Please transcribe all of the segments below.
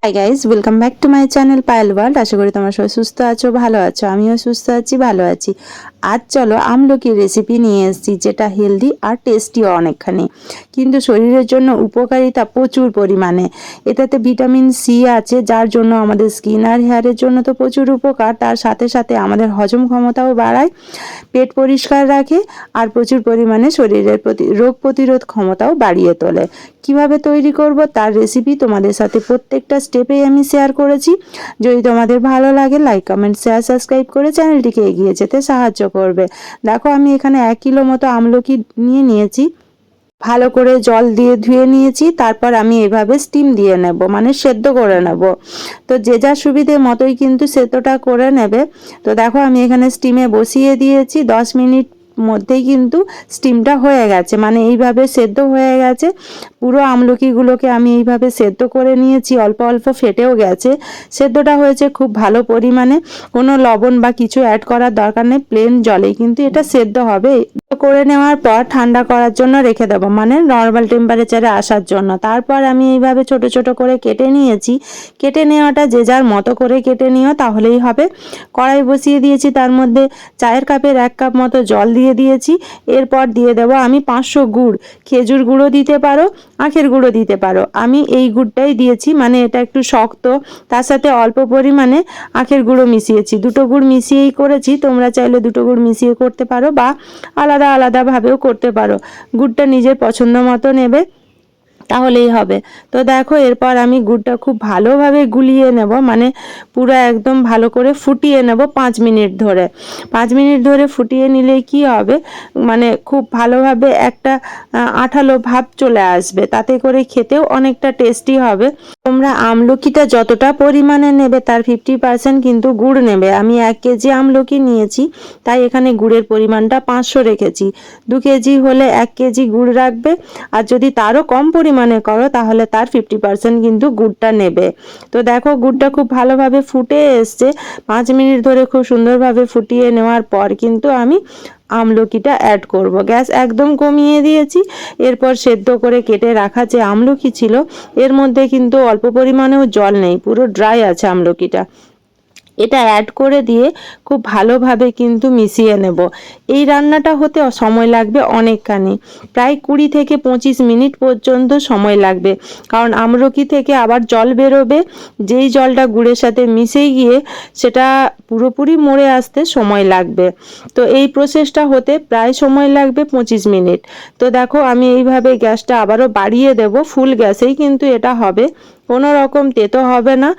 High guys, welcome back to my channel Payel World. আশা করি তোমরা সবাই সুস্থ আছো, ভালো আছো। আমিও সুস্থ আছি, ভালো আছি। আজ চলো আমলকির রেসিপি নিয়ে এসেছি, যেটা হেলদি আর টেস্টিও অনেকখানি, কিন্তু শরীরের জন্য উপকারিতা প্রচুর পরিমাণে। এটাতে ভিটামিন সি আছে, যার জন্য আমাদের স্কিন আর হেয়ারের জন্য তো প্রচুর উপকার। তার সাথে সাথে আমাদের হজম ক্ষমতাও বাড়ায়, পেট পরিষ্কার রাখে আর প্রচুর পরিমাণে শরীরের রোগ প্রতিরোধ ক্ষমতাও বাড়িয়ে তোলে। কিভাবে তৈরি করব তার রেসিপি তোমাদের সাথে প্রত্যেকটা স্টেপেই আমি শেয়ার করেছি। যদি তোমাদের ভালো লাগে, লাইক কমেন্ট শেয়ার সাবস্ক্রাইব করে চ্যানেলটিকে এগিয়ে যেতে সাহায্য করবে। দেখো, আমি এখানে 1 কিলো মতো আমলকি নিয়েছি। ভালো করে জল দিয়ে ধুয়ে নিয়েছি। তারপর আমি এভাবে স্টিম দিয়ে নেব, মানে সেদ্ধ করে নেব। তো যে যার সুবিধে মতোই কিন্তু সেদ্ধটা করে নেবে। তো দেখো, আমি এখানে স্টিমে বসিয়ে দিয়েছি। 10 মিনিট মধ্যেই কিন্তু স্টিমটা হয়ে গেছে, মানে এইভাবে সেদ্ধ হয়ে গেছে। পুরো আমলকিগুলোকে আমি এইভাবে সেদ্ধ করে নিয়েছি, অল্প অল্প ফেটেও গেছে। সেদ্ধটা হয়েছে খুব ভালো পরিমাণে, কোনো লবণ বা কিছু অ্যাড করার দরকার নেই, প্লেন জলেই কিন্তু এটা সেদ্ধ হবে। করে নেওয়ার পর ঠান্ডা করার জন্য রেখে দেবো, মানে নর্মাল টেম্পারেচারে আসার জন্য। তারপর আমি এইভাবে ছোট ছোট করে কেটে নিয়েছি। কেটে নেওয়াটা যে যার মতো করে কেটে নিও, তাহলেই হবে। কড়াই বসিয়ে দিয়েছি, তার মধ্যে চায়ের কাপের 1 কাপ মতো জল দিয়ে দিয়েছি। এরপর দিয়ে দেবো আমি 500 গুড়। খেজুর গুঁড়ো দিতে পারো, আখের গুঁড়ো দিতে পারো। আমি এই গুড়টাই দিয়েছি, মানে এটা একটু শক্ত। তার সাথে অল্প পরিমাণে আখের গুঁড়ো মিশিয়েছি। দুটো গুড় মিশিয়েই করেছি, তোমরা চাইলে দুটো গুড় মিশিয়ে করতে পারো বা আলাদা আলাদাভাবেও করতে পারো। গুড়টা নিজের পছন্দ মতো নেবে, তাহলেই হবে। তো দেখো, এরপর আমি গুড়টা খুব ভালোভাবে গুলিয়ে নেব, মানে পুরো একদম ভালো করে ফুটিয়ে নেব 5 মিনিট ধরে। 5 মিনিট ধরে ফুটিয়ে নিলেই কি হবে, মানে খুব ভালোভাবে একটা আঠালো ভাব চলে আসবে, তাতে করে খেতেও অনেকটা টেস্টি হবে। তোমরা আমলকিটা যতটা পরিমাণে নেবে তার 50% কিন্তু গুড় নেবে। আমি 1 কেজি আমলকি নিয়েছি, তাই এখানে গুড়ের পরিমাণটা 500 রেখেছি। 2 কেজি হলে 1 কেজি গুড় রাখবে, আর যদি তারও কম পরিমাণে করো তাহলে তার 50% কিন্তু গুড়টা নেবে। তো দেখো, গুড়টা খুব ভালোভাবে ফুটে এসছে। 5 মিনিট ধরে খুব সুন্দরভাবে ফুটিয়ে নেওয়ার পর কিন্তু আমি আমলকিটা অ্যাড করব। গ্যাস একদম কমিয়ে দিয়েছি। এরপর সেদ্ধ করে কেটে রাখা যে আমলকি ছিল, এর মধ্যে কিন্তু অল্প পরিমাণেও জল নেই, পুরো ড্রাই আছে আমলকিটা। এটা অ্যাড করে দিয়ে খুব ভালোভাবে কিন্তু মিশিয়ে নেব। এই রান্নাটা হতে সময় লাগবে অনেকখানি, প্রায় 20 থেকে 25 মিনিট পর্যন্ত সময় লাগবে, কারণ আমলকি থেকে আবার জল বেরোবে। যেই জলটা গুড়ের সাথে মিশে গিয়ে সেটা পুরোপুরি মরে আসতে সময় লাগবে। তো এই প্রসেসটা হতে প্রায় সময় লাগবে 25 মিনিট। তো দেখো, আমি এইভাবে গ্যাসটা আবারও বাড়িয়ে দেব, ফুল গ্যাসেই কিন্তু এটা হবে, কোনো রকম তেতো হবে না।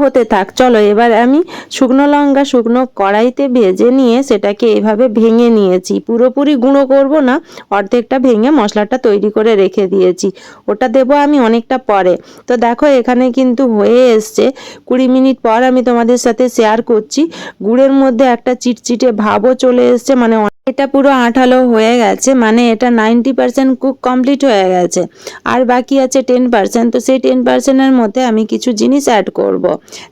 হতে থাক। চলো, এবার আমি শুকনো লঙ্কা শুকনো কড়াইতে ভেজে নিয়ে সেটাকে এভাবে ভেঙে নিয়েছি। পুরোপুরি গুঁড়ো করব না, অর্ধেকটা ভেঙে মশলাটা তৈরি করে রেখে দিয়েছি। ওটা দেবো আমি অনেকটা পরে। তো দেখো, এখানে কিন্তু হয়ে এসছে। 20 মিনিট পর আমি তোমাদের সাথে শেয়ার করছি। গুড়ের মধ্যে একটা চিটচিটে ভাবও চলে এসছে, মানে এটা পুরো আঠালো হয়ে গেছে, মানে এটা 90% কুক কমপ্লিট হয়ে গেছে। আর বাকি আছে 10%। তো সেই 10%-এর মধ্যে আমি কিছু জিনিস অ্যাড করব,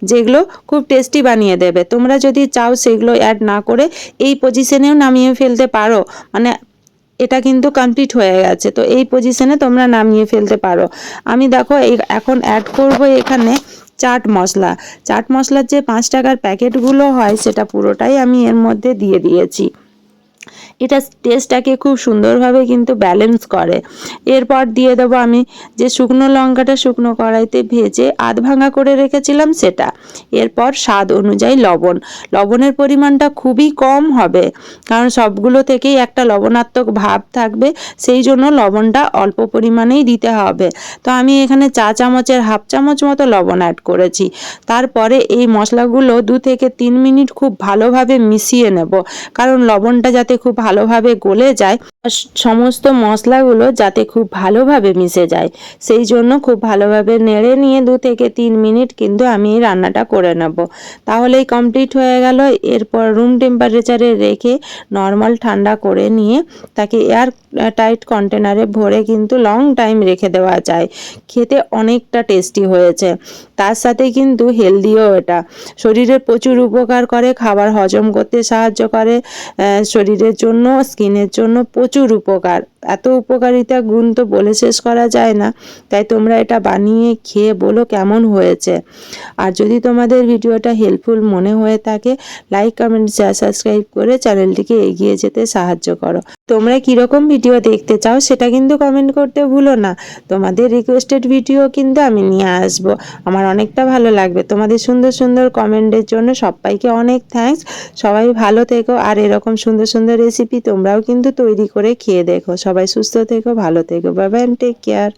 যেগুলো খুব টেস্টি বানিয়ে দেবে। তোমরা যদি চাও সেগুলো অ্যাড না করে এই পজিশনেও নামিয়ে ফেলতে পারো, মানে এটা কিন্তু কমপ্লিট হয়ে গেছে। তো এই পজিশনে তোমরা নামিয়ে ফেলতে পারো। আমি দেখো এখন অ্যাড করব এখানে চাট মশলা। চাট মশলার যে 5 টাকার প্যাকেটগুলো হয়, সেটা পুরোটাই আমি এর মধ্যে দিয়ে দিয়েছি। এটা টেস্টটাকে খুব সুন্দরভাবে কিন্তু ব্যালেন্স করে। এরপর দিয়ে দেবো আমি যে শুকনো লঙ্কাটা শুকনো কড়াইতে ভেজে আধ ভাঙা করে রেখেছিলাম সেটা। এরপর স্বাদ অনুযায়ী লবণ। লবণের পরিমাণটা খুবই কম হবে, কারণ সবগুলো থেকেই একটা লবণাত্মক ভাব থাকবে, সেই জন্য লবণটা অল্প পরিমাণেই দিতে হবে। তো আমি এখানে চা চামচের হাফ চামচ মতো লবণ অ্যাড করেছি। তারপরে এই মশলাগুলো 2 থেকে 3 মিনিট খুব ভালোভাবে মিশিয়ে নেব, কারণ লবণটা যাতে খুব ভালোভাবে গলে যায়, সমস্ত মশলাগুলো যাতে খুব ভালোভাবে মিশে যায়, সেই জন্য খুব ভালোভাবে নেড়ে নিয়ে 2 থেকে 3 মিনিট কিন্তু আমি এই রান্নাটা করে নেব। তাহলেই কমপ্লিট হয়ে গেল। এরপর রুম টেম্পারেচারে রেখে নর্মাল ঠান্ডা করে নিয়ে তাকে এয়ার টাইট কন্টেনারে ভরে কিন্তু লং টাইম রেখে দেওয়া যায়। খেতে অনেকটা টেস্টি হয়েছে, তার সাথে কিন্তু হেলদিও। এটা শরীরের প্রচুর উপকার করে, খাবার হজম করতে সাহায্য করে, শরীরের জন্য স্কিনের জন্য প্রচুর উপকার। এত উপকারিতা গুণ তো বলে শেষ করা যায় না। তাই তোমরা এটা বানিয়ে খেয়ে বলো কেমন হয়েছে। আর যদি তোমাদের ভিডিওটা হেল্পফুল মনে হয়ে থাকে, লাইক, কমেন্ট, শেয়ার, সাবস্ক্রাইব করে চ্যানেলটিকে এগিয়ে যেতে সাহায্য করো। তোমরা কীরকম ভিডিও দেখতে চাও সেটা কিন্তু কমেন্ট করতে ভুলো না। তোমাদের রিকোয়েস্টেড ভিডিও কিন্তু আমি নিয়ে আসবো। আমার অনেকটা ভালো লাগবে। তোমাদের সুন্দর সুন্দর কমেন্টের জন্য সবাইকে অনেক থ্যাঙ্কস। সবাই ভালো থেকো, আর এরকম সুন্দর সুন্দর রেসিপি তোমরাও কিন্তু তৈরি করে খেয়ে দেখো। সবাই সুস্থ থেকো, ভালো থেকো। Bye bye, take care.